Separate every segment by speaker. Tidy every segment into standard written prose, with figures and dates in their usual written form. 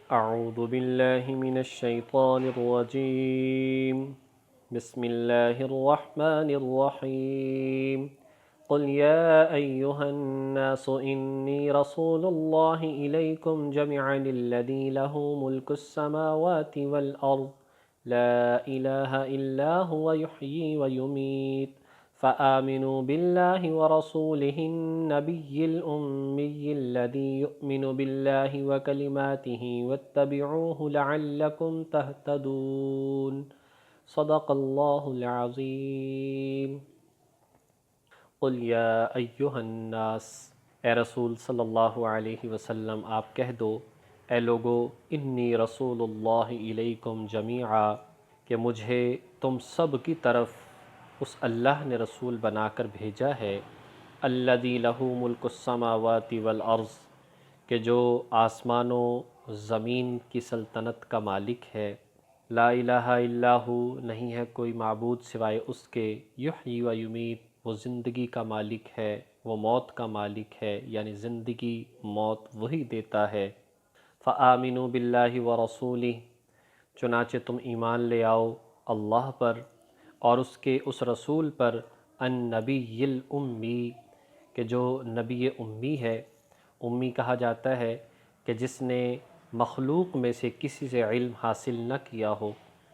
Speaker 1: اعوذ باللہ من الشیطان الرجیم بسم اللہ الرحمن الرحیم قل یا ایہا الناس انی رسول اللہ الیکم جميعا الذی لہ ملک السماوات والارض لا الہ الا هو یحیی ویمیت فآمنوا بالله ورسوله النبي الأمي الذي يؤمن بالله وكلماته واتبعوه لعلكم تهتدون صدق الله العظيم قل یا ایہا الناس، اے رسول صلی اللہ علیہ وسلم آپ کہہ دو اے لوگو، انی رسول اللہ الیکم جمیعا کہ مجھے تم سب کی طرف اس اللہ نے رسول بنا کر بھیجا ہے، الذی لہ ملک السماوات والارض کہ جو آسمانوں زمین کی سلطنت کا مالک ہے، لا الہ الا ہو نہیں ہے کوئی معبود سوائے اس کے، یحیی و یمیت وہ زندگی کا مالک ہے، وہ موت کا مالک ہے، یعنی زندگی موت وہی دیتا ہے۔ فآمنوا باللہ ورسولہ چنانچہ تم ایمان لے آؤ اللہ پر اور اس کے اس رسول پر، النبی الامی کہ جو نبی امی ہے۔ امی کہا جاتا ہے کہ جس نے مخلوق میں سے کسی سے علم حاصل نہ کیا ہو،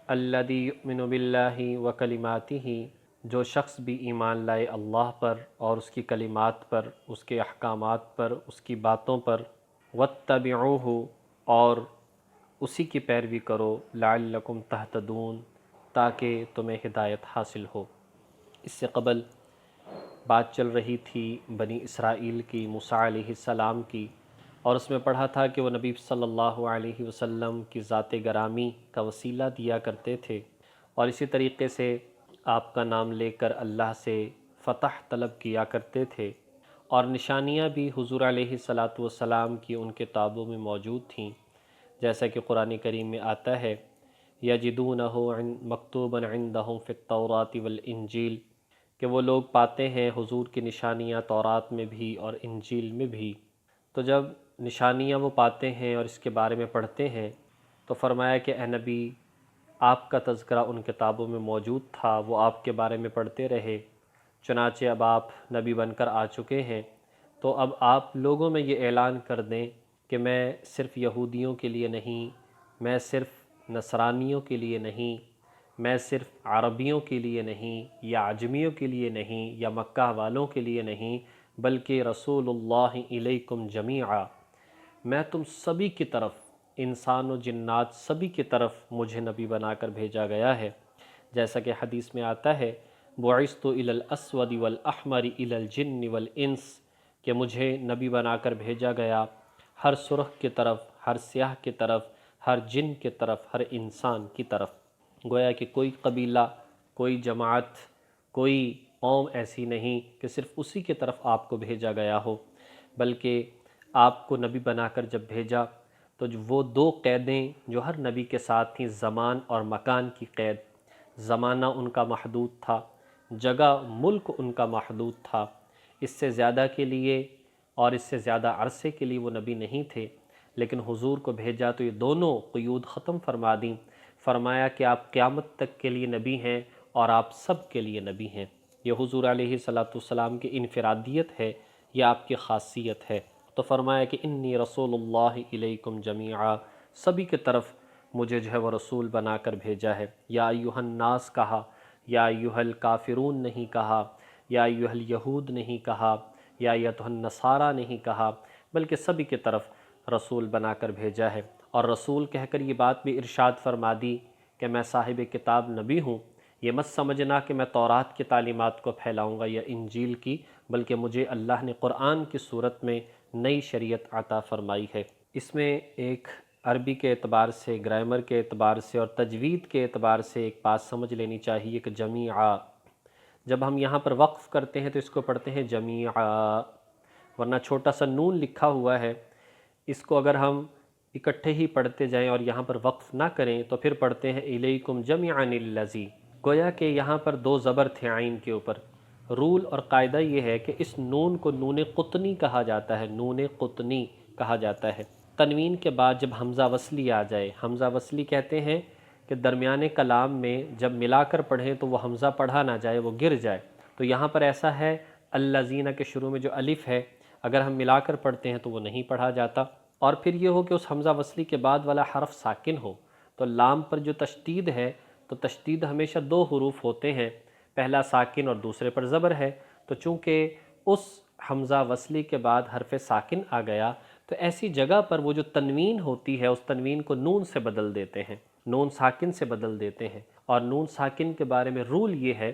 Speaker 1: الذی یؤمن باللہ وکلماتہ جو شخص بھی ایمان لائے اللہ پر اور اس کی کلمات پر، اس کے احکامات پر، اس کی باتوں پر، واتبعوہ اور اسی کی پیروی کرو، لعلکم تہتدون تاکہ تمہیں ہدایت حاصل ہو۔ اس سے قبل بات چل رہی تھی بنی اسرائیل کی، موسیٰ علیہ السلام کی، اور اس میں پڑھا تھا کہ وہ نبی صلی اللہ علیہ وسلم کی ذات گرامی کا وسیلہ دیا کرتے تھے، اور اسی طریقے سے آپ کا نام لے کر اللہ سے فتح طلب کیا کرتے تھے، اور نشانیاں بھی حضور علیہ السلام کی ان کتابوں میں موجود تھیں، جیسا کہ قرآن کریم میں آتا ہے یجدونہ مکتوبا عندہم فی التوراۃ والانجیل کہ وہ لوگ پاتے ہیں حضور کی نشانیاں تورات میں بھی اور انجیل میں بھی۔ تو جب نشانیاں وہ پاتے ہیں اور اس کے بارے میں پڑھتے ہیں تو فرمایا کہ اے نبی آپ کا تذکرہ ان کتابوں میں موجود تھا، وہ آپ کے بارے میں پڑھتے رہے، چنانچہ اب آپ نبی بن کر آ چکے ہیں، تو اب آپ لوگوں میں یہ اعلان کر دیں کہ میں صرف یہودیوں کے لیے نہیں، میں صرف نصرانیوں کے لیے نہیں، میں صرف عربیوں کے لیے نہیں یا عجمیوں کے لیے نہیں یا مکہ والوں کے لیے نہیں، بلکہ رسول اللہ الیکم جمیعا میں تم سبھی کی طرف، انسان و جنات سبھی کی طرف مجھے نبی بنا کر بھیجا گیا ہے، جیسا کہ حدیث میں آتا ہے بعثت الی الاسود والاحمر الی الجن والانس کہ مجھے نبی بنا کر بھیجا گیا ہر سرخ کی طرف، ہر سیاہ کی طرف، ہر جن کی طرف، ہر انسان کی طرف۔ گویا کہ کوئی قبیلہ، کوئی جماعت، کوئی قوم ایسی نہیں کہ صرف اسی کی طرف آپ کو بھیجا گیا ہو، بلکہ آپ کو نبی بنا کر جب بھیجا تو وہ دو قیدیں جو ہر نبی کے ساتھ تھیں، زمان اور مکان کی قید، زمانہ ان کا محدود تھا، جگہ ملک ان کا محدود تھا، اس سے زیادہ کے لیے اور اس سے زیادہ عرصے کے لیے وہ نبی نہیں تھے، لیکن حضور کو بھیجا تو یہ دونوں قیود ختم فرما دیں، فرمایا کہ آپ قیامت تک کے لیے نبی ہیں اور آپ سب کے لیے نبی ہیں۔ یہ حضور علیہ السلام کی انفرادیت ہے، یہ آپ کی خاصیت ہے۔ تو فرمایا کہ انی رسول اللہ الیکم جمیعا سبھی کی طرف مجھے جو ہے وہ رسول بنا کر بھیجا ہے۔ یا ایہا الناس کہا، یا ایہا الکافرون نہیں کہا، یا ایہا الیہود نہیں کہا، یا ایہا النصارى نہیں کہا، بلکہ سبھی کی طرف رسول بنا کر بھیجا ہے۔ اور رسول کہہ کر یہ بات بھی ارشاد فرما دی کہ میں صاحب کتاب نبی ہوں، یہ مت سمجھنا کہ میں تورات کی تعلیمات کو پھیلاؤں گا یا انجیل کی، بلکہ مجھے اللہ نے قرآن کی صورت میں نئی شریعت عطا فرمائی ہے۔ اس میں ایک عربی کے اعتبار سے، گرامر کے اعتبار سے اور تجوید کے اعتبار سے ایک بات سمجھ لینی چاہیے کہ جمیعا، جب ہم یہاں پر وقف کرتے ہیں تو اس کو پڑھتے ہیں جمیعا، ورنہ چھوٹا سا نون لکھا ہوا ہے، اس کو اگر ہم اکٹھے ہی پڑھتے جائیں اور یہاں پر وقف نہ کریں تو پھر پڑھتے ہیں الیکم جمیعا الذی، گویا کہ یہاں پر دو زبر تھے عین کے اوپر۔ رول اور قاعدہ یہ ہے کہ اس نون کو نون قطنی کہا جاتا ہے، نون قطنی کہا جاتا ہے، تنوین کے بعد جب حمزہ وصلی آ جائے، حمزہ وصلی کہتے ہیں کہ درمیانے کلام میں جب ملا کر پڑھیں تو وہ حمزہ پڑھا نہ جائے، وہ گر جائے. تو یہاں پر ایسا ہے الذین کے شروع میں جو الف ہے، اگر ہم ملا کر پڑھتے ہیں تو وہ نہیں پڑھا جاتا. اور پھر یہ ہو کہ اس حمزہ وصلی کے بعد والا حرف ساکن ہو، تو لام پر جو تشدید ہے، تو تشدید ہمیشہ دو حروف ہوتے ہیں، پہلا ساکن اور دوسرے پر زبر ہے. تو چونکہ اس حمزہ وصلی کے بعد حرف ساکن آ گیا، تو ایسی جگہ پر وہ جو تنوین ہوتی ہے اس تنوین کو نون سے بدل دیتے ہیں، نون ساکن سے بدل دیتے ہیں. اور نون ساکن کے بارے میں رول یہ ہے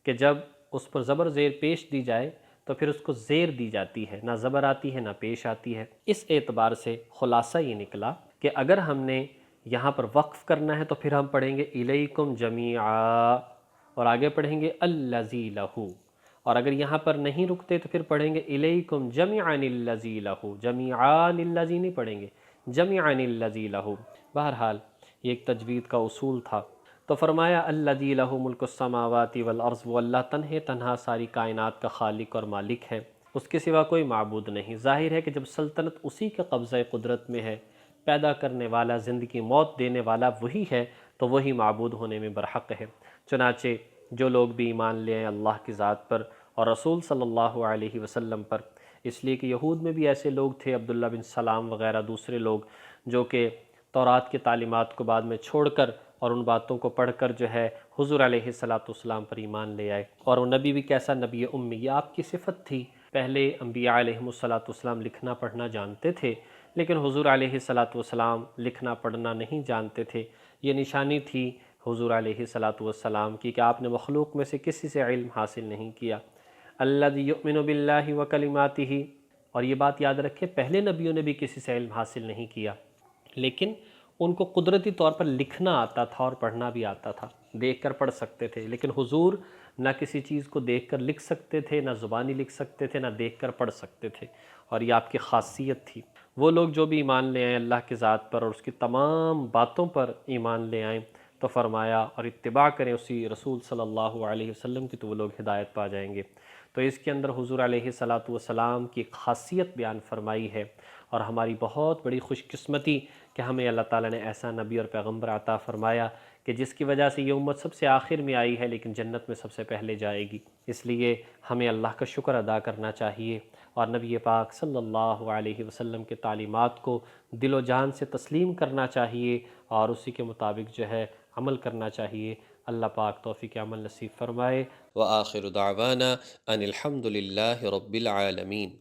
Speaker 1: کہ جب اس پر زبر زیر پیش دی جائے تو پھر اس کو زیر دی جاتی ہے، نہ زبر آتی ہے نہ پیش آتی ہے. اس اعتبار سے خلاصہ یہ نکلا کہ اگر ہم نے یہاں پر وقف کرنا ہے تو پھر ہم پڑھیں گے الیکم جمیعا، اور آگے پڑھیں گے الذی لہو. اور اگر یہاں پر نہیں رکتے تو پھر پڑھیں گے الیکم جمیعاً الذی لہو، جمیعاً الذی نہیں پڑھیں گے، جمیعاً الذی لہو. بہرحال یہ ایک تجوید کا اصول تھا. تو فرمایا الذی لہ ملک السماوات والارض، وہ اللہ تنہا ساری کائنات کا خالق اور مالک ہے، اس کے سوا کوئی معبود نہیں. ظاہر ہے کہ جب سلطنت اسی کے قبضہ قدرت میں ہے، پیدا کرنے والا، زندگی موت دینے والا وہی ہے، تو وہی معبود ہونے میں برحق ہے. چنانچہ جو لوگ بھی ایمان لے آئیں اللہ کی ذات پر اور رسول صلی اللہ علیہ وسلم پر، اس لیے کہ یہود میں بھی ایسے لوگ تھے، عبداللہ بن سلام وغیرہ دوسرے لوگ، جو کہ تورات کی تعلیمات کو بعد میں چھوڑ کر اور ان باتوں کو پڑھ کر جو ہے حضور علیہ السلام پر ایمان لے آئے. اور وہ نبی بھی کیسا نبی امی، یہ آپ کی صفت تھی. پہلے انبیاء علیہ السلام لکھنا پڑھنا جانتے تھے، لیکن حضور علیہ السلام لکھنا پڑھنا نہیں جانتے تھے. یہ نشانی تھی حضور علیہ السلام کی کہ آپ نے مخلوق میں سے کسی سے علم حاصل نہیں کیا. الذی یؤمن باللہ وکلماتہ، اور یہ بات یاد رکھیں پہلے نبیوں نے بھی کسی سے علم حاصل نہیں کیا، لیکن ان کو قدرتی طور پر لکھنا آتا تھا اور پڑھنا بھی آتا تھا، دیکھ کر پڑھ سکتے تھے. لیکن حضور نہ کسی چیز کو دیکھ کر لکھ سکتے تھے، نہ زبانی لکھ سکتے تھے، نہ دیکھ کر پڑھ سکتے تھے، اور یہ آپ کی خاصیت تھی. وہ لوگ جو بھی ایمان لے آئیں اللہ کی ذات پر اور اس کی تمام باتوں پر ایمان لے آئیں، تو فرمایا اور اتباع کریں اسی رسول صلی اللہ علیہ وسلم کی، تو وہ لوگ ہدایت پا جائیں گے. تو اس کے اندر حضور علیہ السلام کی ایک خاصیت بیان فرمائی ہے، اور ہماری بہت بڑی خوش قسمتی کہ ہمیں اللہ تعالیٰ نے ایسا نبی اور پیغمبر عطا فرمایا کہ جس کی وجہ سے یہ امت سب سے آخر میں آئی ہے لیکن جنت میں سب سے پہلے جائے گی. اس لیے ہمیں اللہ کا شکر ادا کرنا چاہیے اور نبی پاک صلی اللہ علیہ وسلم کے تعلیمات کو دل و جان سے تسلیم کرنا چاہیے اور اسی کے مطابق جو ہے عمل کرنا چاہیے. اللہ پاک توفیق عمل نصیب فرمائے. وآخر دعوانا ان الحمد للہ رب العالمین.